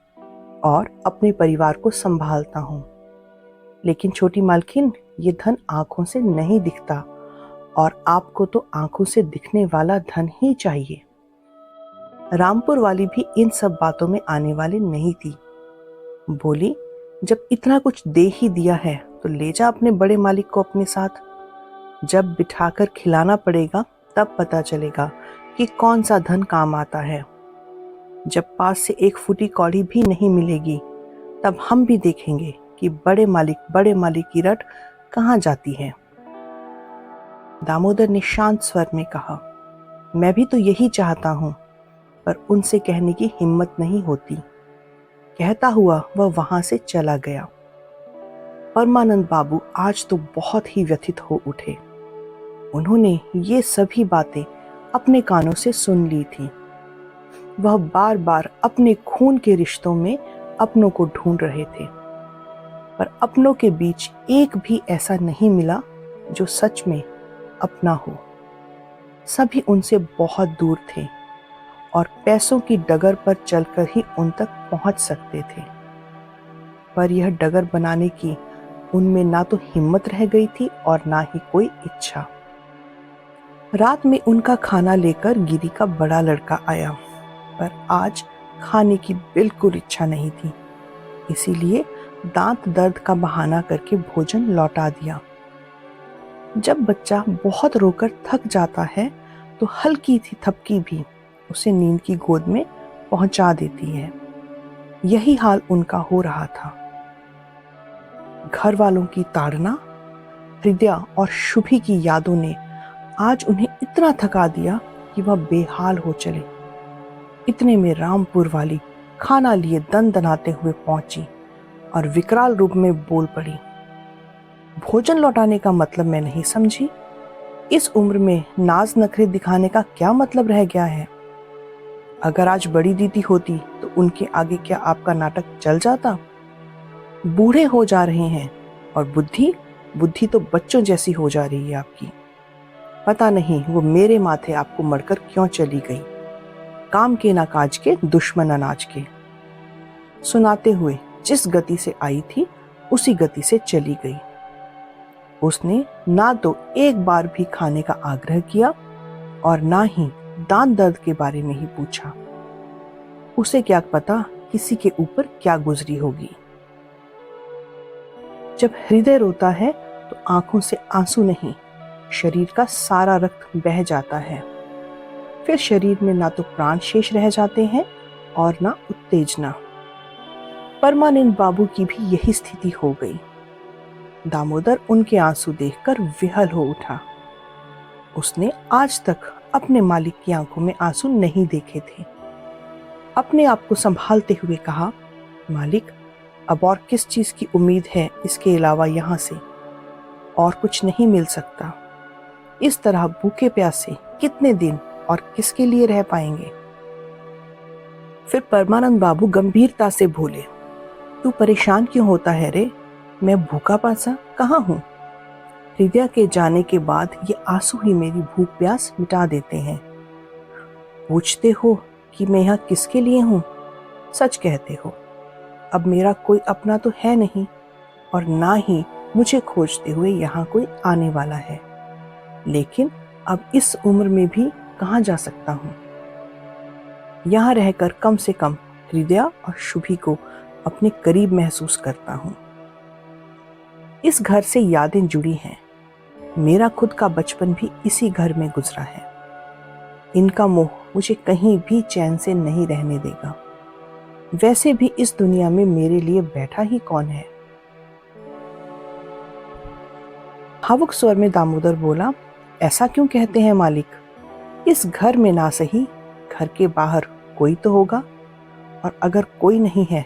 और अपने परिवार को संभालता हूँ। लेकिन छोटी मालकिन, ये धन आंखों से नहीं दिखता और आपको तो आंखों से दिखने वाला धन ही चाहिए। रामपुर वाली भी इन सब बातों में आने वाली नहीं थी। बोली, जब इतना कुछ दे ही दिया है तो ले जा अपने बड़े मालिक को अपने साथ। जब बिठाकर खिलाना पड़ेगा तब पता चलेगा कि कौन सा धन काम आता है। जब पास से एक फूटी कौड़ी भी नहीं मिलेगी तब हम भी देखेंगे कि बड़े मालिक की रट कहाँ जाती है। दामोदर ने शांत स्वर में कहा, मैं भी तो यही चाहता हूँ, पर उनसे कहने की हिम्मत नहीं होती। कहता हुआ वह वहां से चला गया। परमानंद बाबू आज तो बहुत ही व्यथित हो उठे। उन्होंने ये सभी बातें अपने कानों से सुन ली थी। वह बार बार अपने खून के रिश्तों में अपनों को ढूंढ रहे थे, पर अपनों के बीच एक भी ऐसा नहीं मिला जो सच में अपना हो। सभी उनसे बहुत दूर थे और पैसों की डगर पर चलकर ही उन तक पहुंच सकते थे। पर यह डगर बनाने की उनमें ना तो हिम्मत रह गई थी और ना ही कोई इच्छा। रात में उनका खाना लेकर गिरी का बड़ा लड़का आया, पर आज खाने की बिल्कुल इच्छा नहीं थी। इसीलिए दांत दर्द का बहाना करके भोजन लौटा दिया। जब बच्चा बहुत रोकर थक जाता है तो हल्की सी थपकी भी उसे नींद की गोद में पहुंचा देती है। यही हाल उनका हो रहा था। घर वालों की ताड़ना, हृदय और शुभी की यादों ने आज उन्हें इतना थका दिया कि वह बेहाल हो चले। इतने में रामपुर वाली खाना लिए दनाते हुए पहुंची और विकराल रूप में बोल पड़ी, भोजन लौटाने का मतलब मैं नहीं समझी। इस उम्र में नाज नखरे दिखाने का क्या मतलब रह गया है? अगर आज बड़ी दीदी होती तो उनके आगे क्या आपका नाटक चल जाता? बूढ़े हो जा रहे हैं और बुद्धि तो बच्चों जैसी हो जा रही है आपकी। पता नहीं वो मेरे माथे आपको मरकर क्यों चली गई। काम के ना काज के, दुश्मन अनाज के। सुनाते हुए जिस गति से आई थी उसी गति से चली गई। उसने ना तो एक बार भी खाने का आग्रह किया और ना ही दांत दर्द के बारे में ही पूछा। उसे क्या पता किसी के ऊपर क्या गुजरी होगी। जब हृदय रोता है तो आंखों से आंसू नहीं, शरीर का सारा रक्त बह जाता है। फिर शरीर में ना तो प्राण शेष रह जाते हैं और ना उत्तेजना। परमानंद बाबू की भी यही स्थिति हो गई। दामोदर उनके आंसू देखकर विहल हो उठा। उसने आज तक अपने मालिक की आंखों में आंसू नहीं देखे थे। अपने आप को संभालते हुए कहा, मालिक, अब और किस चीज की उम्मीद है इसके अलावा यहाँ से? और कुछ नहीं मिल सकता। इस तरह भूखे प्यासे कितने दिन और किसके लिए रह पाएंगे? फिर परमानंद बाबू गंभीरता से बोले, तू परेशान क्यों होता है रे? मैं भूखा प्यासा कहाँ हूँ? हृदय के जाने के बाद ये आंसू ही मेरी भूख प्यास मिटा देते हैं। पूछते हो कि मैं यहाँ किसके लिए हूँ? सच कहते हो। अब मेरा कोई अपना तो है नहीं और ना ही मुझे खोजते हुए यहाँ कोई आने वाला है। लेकिन अब इस उम्र में भी कहाँ जा सकता हूँ? यहाँ रहकर कम से कम हृदय और शुभी को अपने करीब महसूस करता हूँ। इस घर से यादें जुड़ी हैं। मेरा खुद का बचपन भी इसी घर में गुजरा है। इनका मोह मुझे कहीं भी चैन से नहीं रहने देगा। वैसे भी इस दुनिया में मेरे लिए बैठा ही कौन है? भावुक स्वर में दामोदर बोला, ऐसा क्यों कहते हैं मालिक? इस घर में ना सही, घर के बाहर कोई तो होगा, और अगर कोई नहीं है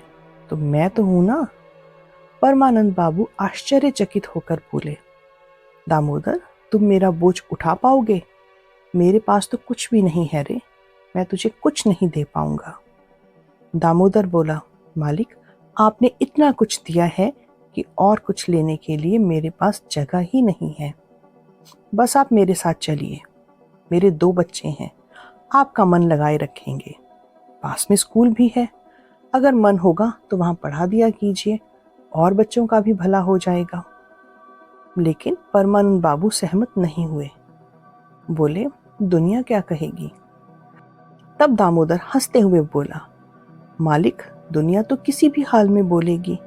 तो मैं तो हूं ना। परमानंद बाबू आश्चर्यचकित होकर बोले, दामोदर, तुम मेरा बोझ उठा पाओगे? मेरे पास तो कुछ भी नहीं है रे, मैं तुझे कुछ नहीं दे पाऊंगा। दामोदर बोला, मालिक, आपने इतना कुछ दिया है कि और कुछ लेने के लिए मेरे पास जगह ही नहीं है। बस आप मेरे साथ चलिए, मेरे 2 बच्चे हैं, आपका मन लगाए रखेंगे। पास में स्कूल भी है, अगर मन होगा तो वहां पढ़ा दिया कीजिए, और बच्चों का भी भला हो जाएगा। लेकिन परमानंद बाबू सहमत नहीं हुए। बोले, दुनिया क्या कहेगी? तब दामोदर हंसते हुए बोला, मालिक, दुनिया तो किसी भी हाल में बोलेगी।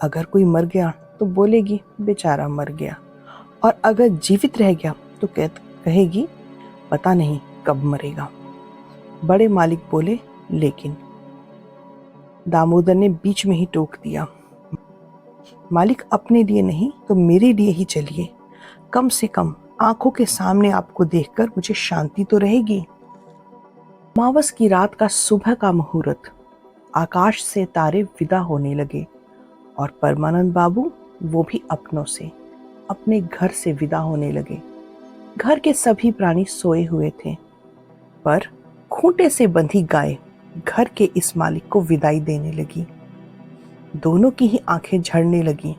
अगर कोई मर गया तो बोलेगी बेचारा मर गया, और अगर जीवित रह गया तो कहेगी पता नहीं कब मरेगा। बड़े मालिक बोले, लेकिन। दामोदर ने बीच में ही टोक दिया, मालिक, अपने लिए नहीं तो मेरे लिए ही चलिए, कम से कम आंखों के सामने आपको देखकर मुझे शांति तो रहेगी। अमावस की रात का सुबह का मुहूर्त, आकाश से तारे विदा होने लगे, और परमानंद बाबू वो भी अपनों से, अपने घर से विदा होने लगे। घर के सभी प्राणी सोए हुए थे, पर खूंटे से बंधी गाय घर के इस मालिक को विदाई देने लगी। दोनों की ही आंखें झड़ने लगी।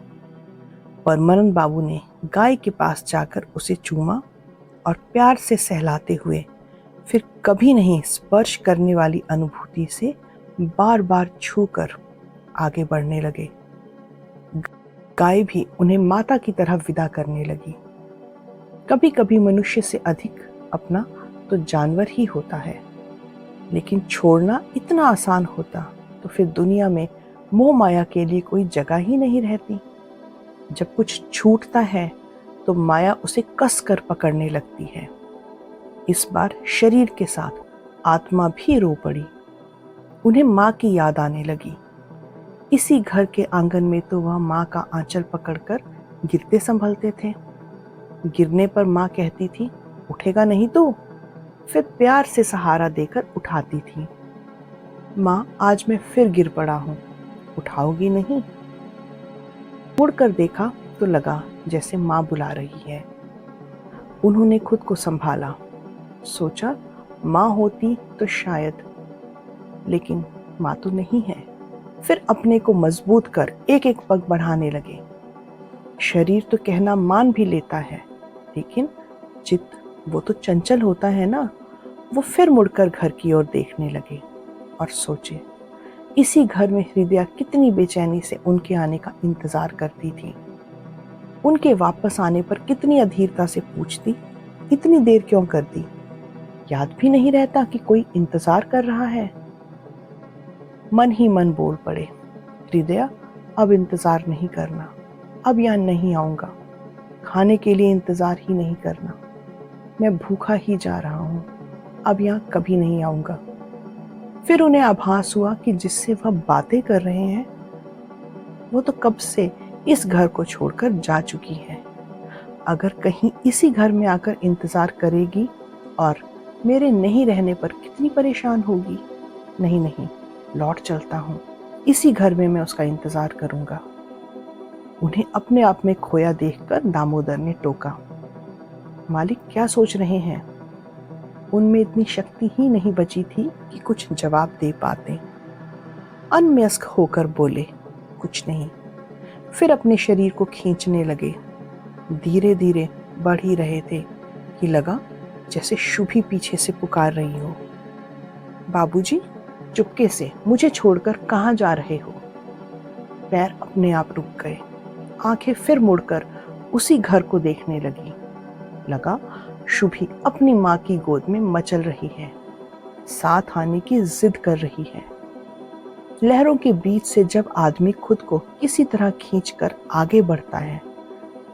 परमानंद बाबू ने गाय के पास जाकर उसे चूमा और प्यार से सहलाते हुए फिर कभी नहीं स्पर्श करने वाली अनुभूति से बार बार छूकर आगे बढ़ने लगे। गाय भी उन्हें माता की तरह विदा करने लगी। कभी कभी मनुष्य से अधिक अपना तो जानवर ही होता है, लेकिन छोड़ना इतना आसान होता तो फिर दुनिया में मोह माया के लिए कोई जगह ही नहीं रहती। जब कुछ छूटता है तो माया उसे कस कर पकड़ने लगती है। इस बार शरीर के साथ आत्मा भी रो पड़ी। उन्हें माँ की याद आने लगी। इसी घर के आंगन में तो वह माँ का आंचल पकड़कर गिरते संभलते थे। गिरने पर माँ कहती थी, उठेगा नहीं तो? फिर प्यार से सहारा देकर उठाती थी। माँ, आज मैं फिर गिर पड़ा हूँ, उठाओगी नहीं? मुड़कर देखा तो लगा जैसे माँ बुला रही है। उन्होंने खुद को संभाला, सोचा माँ होती तो शायद, लेकिन माँ तो नहीं है। फिर अपने को मजबूत कर एक एक पग बढ़ाने लगे। शरीर तो कहना मान भी लेता है, लेकिन चित्त वो तो चंचल होता है ना। वो फिर मुड़कर घर की ओर देखने लगे और सोचे, इसी घर में हृदय कितनी बेचैनी से उनके आने का इंतजार करती थी। उनके वापस आने पर कितनी अधीरता से पूछती, इतनी देर क्यों कर दी? याद भी नहीं रहता कि कोई इंतजार कर रहा है। मन ही मन बोल पड़े, हृदय, अब इंतजार नहीं करना, अब यहाँ नहीं आऊंगा। खाने के लिए इंतजार ही नहीं करना, मैं भूखा ही जा रहा हूँ, अब यहाँ कभी नहीं आऊंगा। फिर उन्हें आभास हुआ कि जिससे वह बातें कर रहे हैं वो तो कब से इस घर को छोड़कर जा चुकी है। अगर कहीं इसी घर में आकर इंतजार करेगी और मेरे नहीं रहने पर कितनी परेशान होगी। नहीं नहीं, लौट चलता हूँ, इसी घर में मैं उसका इंतजार करूंगा। उन्हें अपने आप में खोया देखकर दामोदर ने टोका, मालिक, क्या सोच रहे हैं? उनमें इतनी शक्ति ही नहीं बची थी कि कुछ जवाब दे पाते। अनमनस्क होकर बोले, कुछ नहीं। फिर अपने शरीर को खींचने लगे। धीरे धीरे बढ़ ही रहे थे कि लगा जैसे शुभी पीछे से पुकार रही हो, बाबूजी, चुपके से मुझे छोड़कर कहाँ जा रहे हो? पैर अपने आप रुक गए। आंखें फिर मुड़कर उसी घर को देखने लगी। लगा शुभी अपनी माँ की गोद में मचल रही है, साथ आने की जिद कर रही है। लहरों के बीच से जब आदमी खुद को किसी तरह खींचकर आगे बढ़ता है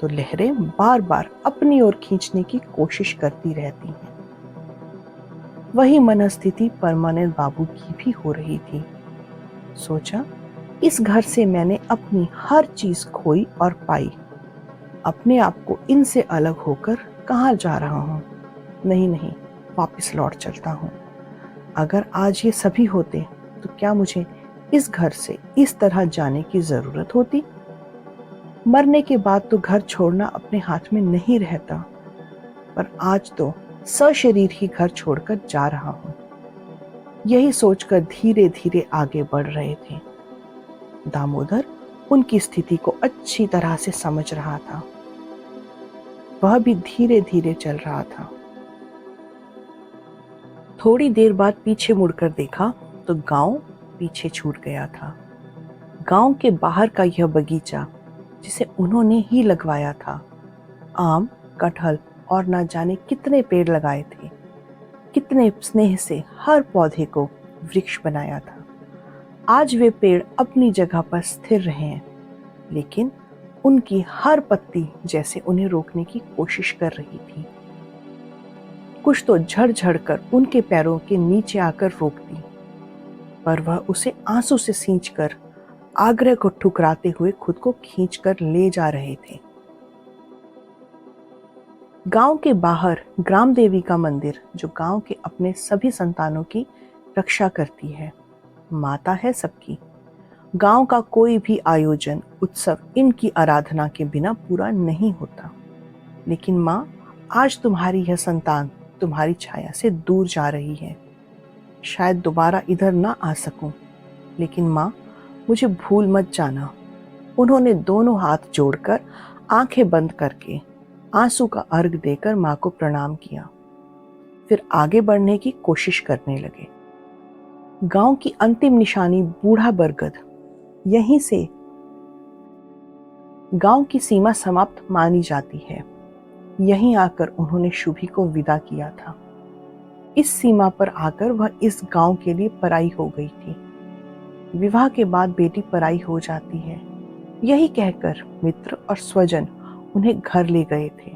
तो लहरें बार बार अपनी ओर खींचने की कोशिश करती रहती हैं। वही मनस्थिति परमानंद बाबू की भी हो रही थी। सोचा, इस घर से मैंने अपनी हर चीज खोई और पाई, अपने आप को इनसे अलग होकर कहाँ जा रहा हूँ? नहीं नहीं, वापस लौट चलता हूँ। अगर आज ये सभी होते तो क्या मुझे इस घर से इस तरह जाने की जरूरत होती? मरने के बाद तो घर छोड़ना अपने हाथ में नहीं रहता, पर आज तो सशरीर ही घर छोड़कर जा रहा हूँ। यही सोचकर धीरे धीरे आगे बढ़ रहे थे। दामोदर उनकी स्थिति को अच्छी तरह से समझ रहा था। वह भी धीरे धीरे चल रहा था। थोड़ी देर बाद पीछे मुड़कर देखा तो गांव पीछे छूट गया था। गांव के बाहर का यह बगीचा जिसे उन्होंने ही लगवाया था, आम, कटहल और न जाने कितने पेड़ लगाए थे, कितने स्नेह से हर पौधे को वृक्ष बनाया था, आज वे पेड़ अपनी जगह पर स्थिर रहे हैं, लेकिन उनकी हर पत्ती जैसे उन्हें रोकने की कोशिश कर रही थी। कुछ तो झड़ कर उनके पैरों के नीचे आकर रोक दी, पर वह उसे आंसू से सींचकर आग्रह को ठुकराते हुए खुद को खींचकर ले जा रहे थे। गांव के बाहर ग्राम देवी का मंदिर, जो गांव के अपने सभी संतानों की रक्षा करती है, माता है सबकी। गांव का कोई भी आयोजन, उत्सव इनकी आराधना के बिना पूरा नहीं होता। लेकिन माँ, आज तुम्हारी यह संतान तुम्हारी छाया से दूर जा रही है। शायद दोबारा इधर ना आ सकूं, लेकिन माँ, मुझे भूल मत जाना। उन्होंने दोनों हाथ जोड़कर आंखें बंद करके आंसू का अर्घ देकर माँ को प्रणाम किया। फिर आगे बढ़ने की कोशिश करने लगे। गांव की अंतिम निशानी बूढ़ा बरगद, यहीं से गांव की सीमा समाप्त मानी जाती है। यहीं आकर उन्होंने शुभी को विदा किया था। इस सीमा पर आकर वह इस गांव के लिए पराई हो गई थी। विवाह के बाद बेटी पराई हो जाती है, यही कहकर मित्र और स्वजन उन्हें घर ले गए थे।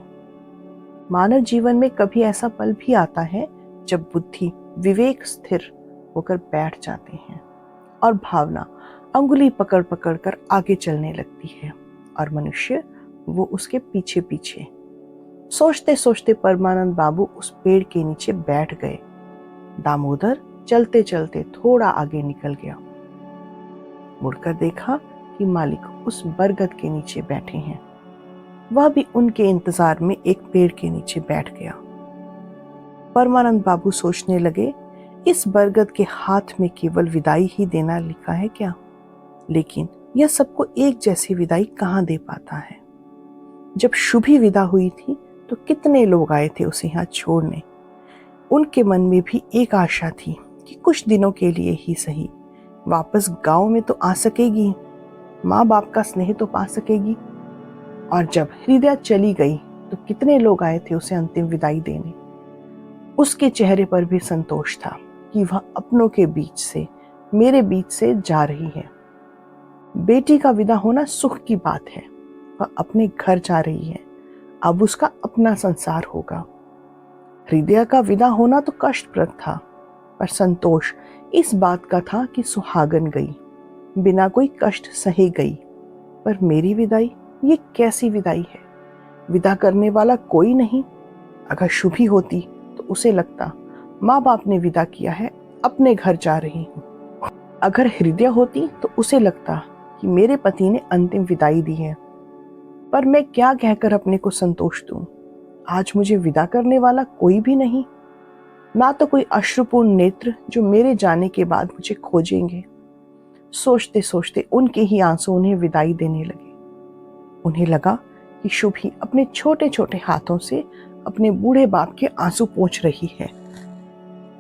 मानव जीवन में कभी ऐसा पल भी आता है जब बुद्धि, विवेक स्थिर होकर बैठ जाते हैं और भावना अंगुली पकड़ पकड़ कर आगे चलने लगती है, और मनुष्य वो उसके पीछे पीछे। सोचते सोचते परमानंद बाबू उस पेड़ के नीचे बैठ गए। दामोदर चलते चलते थोड़ा आगे निकल गया। मुड़कर देखा कि मालिक उस बरगद के नीचे बैठे हैं। वह भी उनके इंतजार में एक पेड़ के नीचे बैठ गया। परमानंद बाबू सोचने लगे, इस बरगद के हाथ में केवल विदाई ही देना लिखा है क्या? लेकिन यह सबको एक जैसी विदाई कहाँ दे पाता है? जब शुभी विदा हुई थी तो कितने लोग आए थे उसे यहाँ छोड़ने। उनके मन में भी एक आशा थी कि कुछ दिनों के लिए ही सही वापस गांव में तो आ सकेगी, माँ बाप का स्नेह तो पा सकेगी। और जब हृदय चली गई तो कितने लोग आए थे उसे अंतिम विदाई देने। उसके चेहरे पर भी संतोष था कि वह अपनों के बीच से, मेरे बीच से जा रही है। बेटी का विदा होना सुख की बात है। वह अपने घर जा रही है, अब उसका अपना संसार होगा। हृदय का विदा होना तो कष्टप्रद था, पर संतोष इस बात का था कि सुहागन गई, बिना कोई कष्ट सहे गई। पर मेरी विदाई, ये कैसी विदाई है? विदा करने वाला कोई नहीं। अगर शुभी होती तो उसे लगता माँ बाप ने विदा किया है, अपने घर जा रही हूँ। अगर हृदय होती तो उसे लगता कि मेरे पति ने अंतिम विदाई दी है। पर मैं क्या कहकर अपने को संतोष दूं? आज मुझे विदा करने वाला कोई भी नहीं, ना तो कोई अश्रुपूर्ण नेत्र जो मेरे जाने के बाद मुझे खोजेंगे। सोचते सोचते उनके ही आंसू उन्हें विदाई देने लगे। उन्हें लगा कि शुभी अपने छोटे छोटे हाथों से अपने बूढ़े बाप के आंसू पोंछ रही है।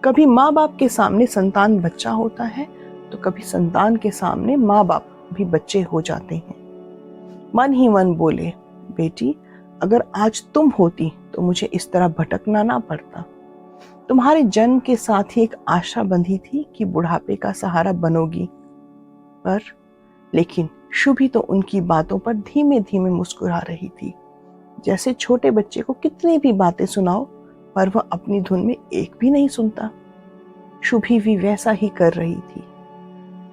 कभी माँ बाप के सामने संतान बच्चा होता है, तो कभी संतान के सामने माँ बाप भी बच्चे हो जाते हैं। मन ही मन बोले, बेटी, अगर आज तुम होती तो मुझे इस तरह भटकना ना पड़ता। तुम्हारे जन्म के साथ ही एक आशा बंधी थी कि बुढ़ापे का सहारा बनोगी। लेकिन शुभी तो उनकी बातों पर धीमे धीमे मुस्कुरा रही थी, जैसे छोटे बच्चे को कितनी भी बातें सुनाओ पर वह अपनी धुन में एक भी नहीं सुनता। शुभी भी वैसा ही कर रही थी।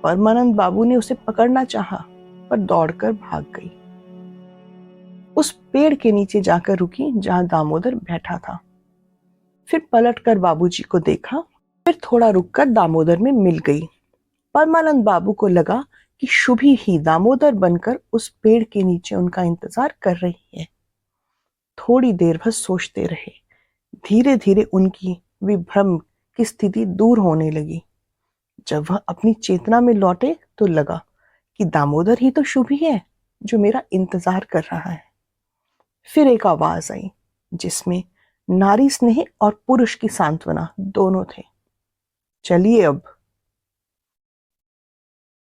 परमानंद बाबू ने उसे पकड़ना चाहा, पर दौड़कर भाग गई। उस पेड़ के नीचे जाकर रुकी जहां दामोदर बैठा था। फिर पलटकर बाबूजी को देखा, फिर थोड़ा रुककर दामोदर में मिल गई। परमानंद बाबू को लगा कि शुभी ही दामोदर बनकर उस पेड़ के नीचे उनका इंतजार कर रही है। थोड़ी देर बस सोचते रहे। धीरे धीरे उनकी विभ्रम की स्थिति दूर होने लगी। जब वह अपनी चेतना में लौटे तो लगा कि दामोदर ही तो शुभी है जो मेरा इंतजार कर रहा है। फिर एक आवाज आई जिसमें नारी स्नेह और पुरुष की सांत्वना दोनों थे। चलिए अब।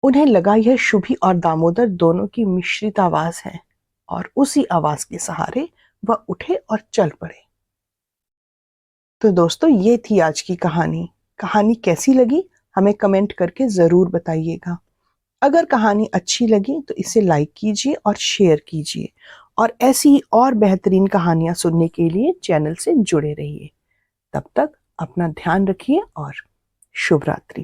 उन्हें लगा यह शुभी और दामोदर दोनों की मिश्रित आवाज है और उसी आवाज के सहारे वह उठे और चल पड़े। तो दोस्तों, ये थी आज की कहानी। कहानी कैसी लगी हमें कमेंट करके जरूर बताइएगा। अगर कहानी अच्छी लगी तो इसे लाइक कीजिए और शेयर कीजिए, और ऐसी ही और बेहतरीन कहानियां सुनने के लिए चैनल से जुड़े रहिए। तब तक अपना ध्यान रखिए और शुभ रात्रि।